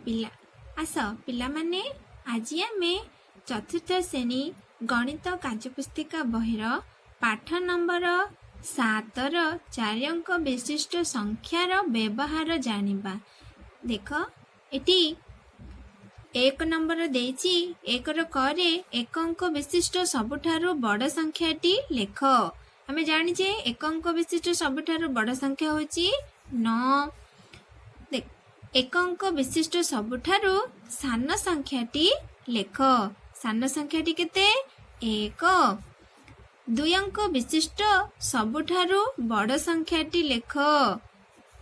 पिला आस पिला माने आज आमे चतुर्थ श्रेणी गणित कार्यपुस्तिका बहिर पाठ नंबर 7 4 अंक विशिष्ट संख्यार व्यवहार जानिबा। देख एटी 1 नंबर देछि 1 रो करे 1 अंक विशिष्ट सबुठारु बड़ संख्याटी लेख। आमे जानिछे 1 अंक विशिष्ट सबुठारु बड़ संख्या होछि 9। देख 1 अंक विशिष्ट सबुठारु सान संख्याटी लेख। सान संख्याटी केते 1। 2 अंक विशिष्ट सबुठारु बड़ संख्याटी लेख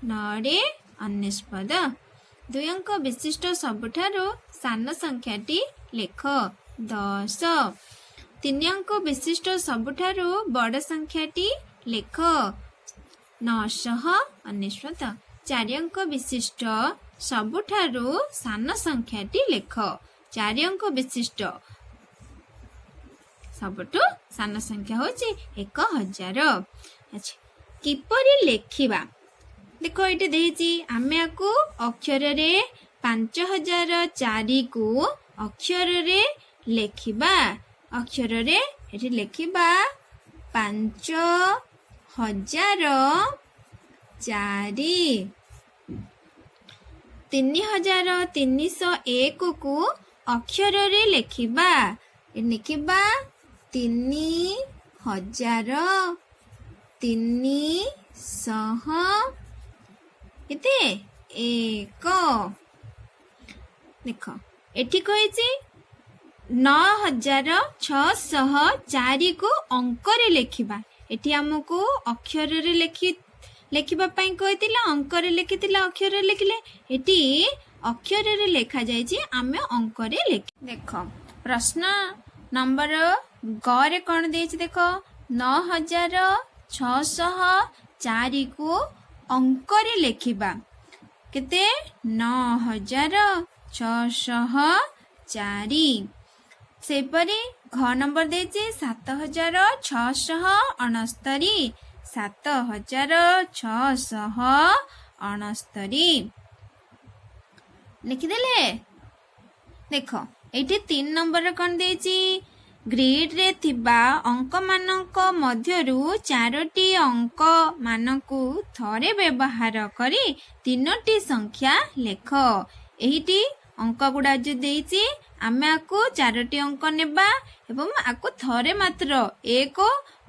9 रे 19। 2 अंक विशिष्ट सबुठारु सान संख्याटी लेख 10। 3 अंक विशिष्ट सबुठारु बड़ संख्याटी लेख 919। 4 अंक विशिष्ट सबुठारु सान संख्याटी लेख। 4 अंक विशिष्ट सबुठु सान संख्या होछि 1000। अच्छा किपरि लेखिबा देखो एटी देछि आमे आकु अक्षर रे 5004 को अक्षर रे लेखिबा। अक्षर रे एटी लेखिबा 5004 3301 को अक्षर रे लेखिबा। लिखिबा 3300 केते 1। देख एठी कहिछि 9604 को अंक रे लेखिबा। एठी हमको अक्षर रे लेखिबा पई कहितिला अंक रे लेखितिला अक्षर रे लेखिले एठी अक्षर रे लेखा जायछि आमे अंक रे लेखि। देखो प्रश्न नंबर ग रे कोन देछि देख 9604 को अंक रे लेखिबा केते 9604। से परी घ नंबर देछि 7669 7669 लिखिदेले। देखो एठी 3 नंबर कोन देछि ग्रिड रे थिबा अंक मानक मध्यरु 4टी अंक मानकु थरे व्यवहार करी 3टी संख्या लेख। एहिटी अंक गुडा जो देछि आमे आकु 4टी अंक नेबा एवं आकु थरे मात्र 1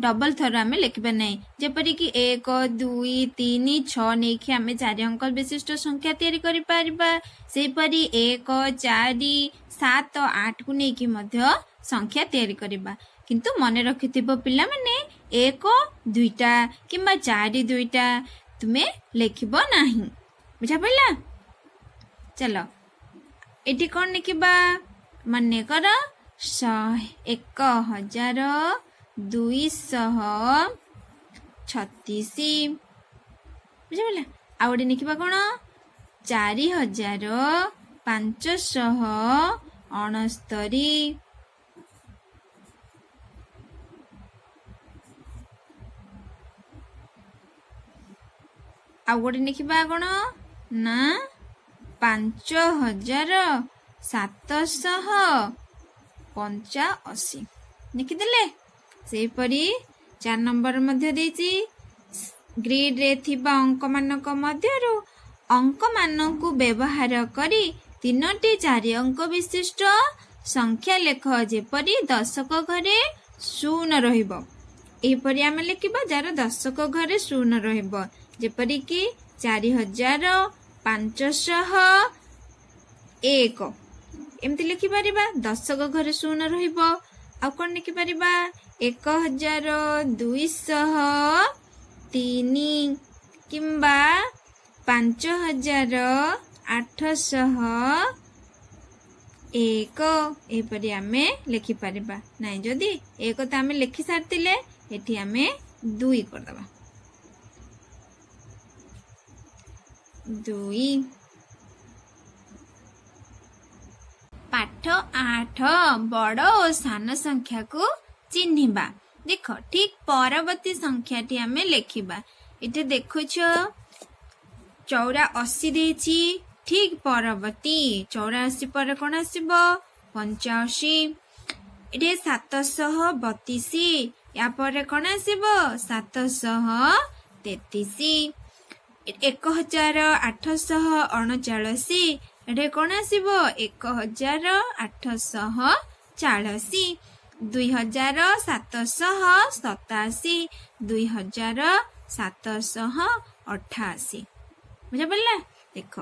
डबल थर आमे लिखबे नै। जेपरि कि 1 2 3 6 नै कि आमे 4 अंक विशिष्ट संख्या तयारी करि पारिबा। से परि 1 4 7 8 को नै कि मध्य संख्या तयारी करिबा। किंतु मने रखिथिबो पिला माने 1 2टा किंबा 4 2टा तुमे लेखिबो नाही। बुझा पइला। चलो एटी कोन लिखिबा मने कर 1236। बुझा पइला। आ ओडी लिखिबा कोन 4569। आ गोटे लिखिबा कोन ना 5785 लिखिदेले। से परी 4 नंबर मध्य देछि ग्रिड रे थिबा अंक मानक मध्यरु अंक मानकु व्यवहार करी 3टी 4 अंक विशिष्ट संख्या लेख। जेपरी दशक घरे 0 रहिबो एपरी आमे लिखिबा जार दशक घरे 0 रहिबो। जेपरी कि 4501 एमती लिखि परिबा। दशक घरे 0 रहिबो। आ कोन लिखि परिबा 1203 किंबा 5801 एपरी आमे लिखि परिबा। नै जदी 1 त आमे लिखि सारतिले एठी आमे 2 कर दबा। 2 पाठ 8 बड़ और सान संख्या को चिन्हिबा। देख ठीक परवर्ती संख्याटी आमे लेखिबा। इटे देखुछ 84 देछि ठीक परवर्ती 84 पर कौन आसिबो 85 एटे 732 या पर कौन आसिबो 733 1839 एटे कौन आसिबो 1840 2787 2788 बुझा पड़ला देख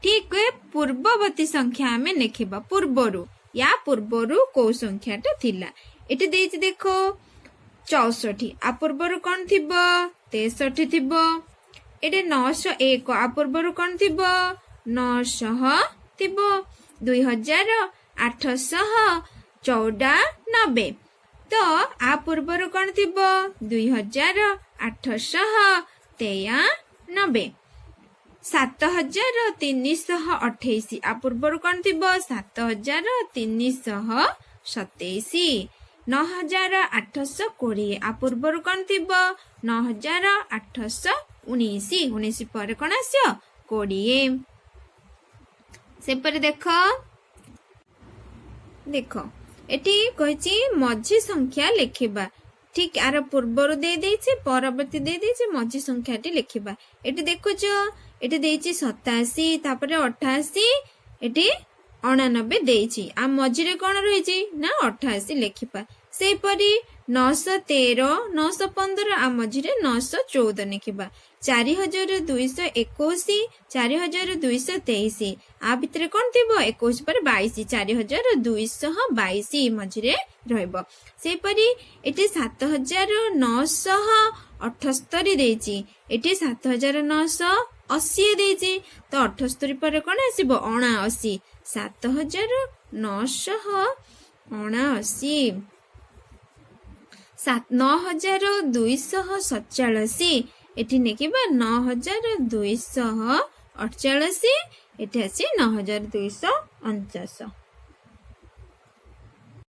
ठीक पूर्ववर्ती संख्या आमे लिखिबा पूर्वरु या पूर्वरु को संख्याटा थिला एटे देछि देखो 64 आ पूर्वरु कोन थिबो 63 थिबो एटे 901 आ पूर्वरु कोन थिबो 900 थिबो 2894 तो आ पूर्वरु कोन थिबो 2893 7328 आ पूर्वरु कोन थिबो 7327 9820 आ पूर्वरु कोन थिबो 9819 19 पर कोन आसियो 20 से पर देखो देखो एटी कहिची मझी संख्या लिखिबा ठीक आर पूर्वरु दे देछि परवर्ती दे देछि मझी संख्याटी लिखिबा एटी देखुचो एटी देछि 87 तापर 88 एटी 89 देछि आ मझी रे कोन रहिछि ना 88 लिखिबा सेहि परी 913 915 आ मझी रे 914 लिखिबा 4221 4223 आ भितरे कोन थिबो 21 पर 22 4222 मझी रे रहइबो से परी एटी 7978 देछि एटी 7980 देछि तो 78 पर कोन आसीबो 79 7979 9247 एटी नेकिबा 9248 एटी आसी 9249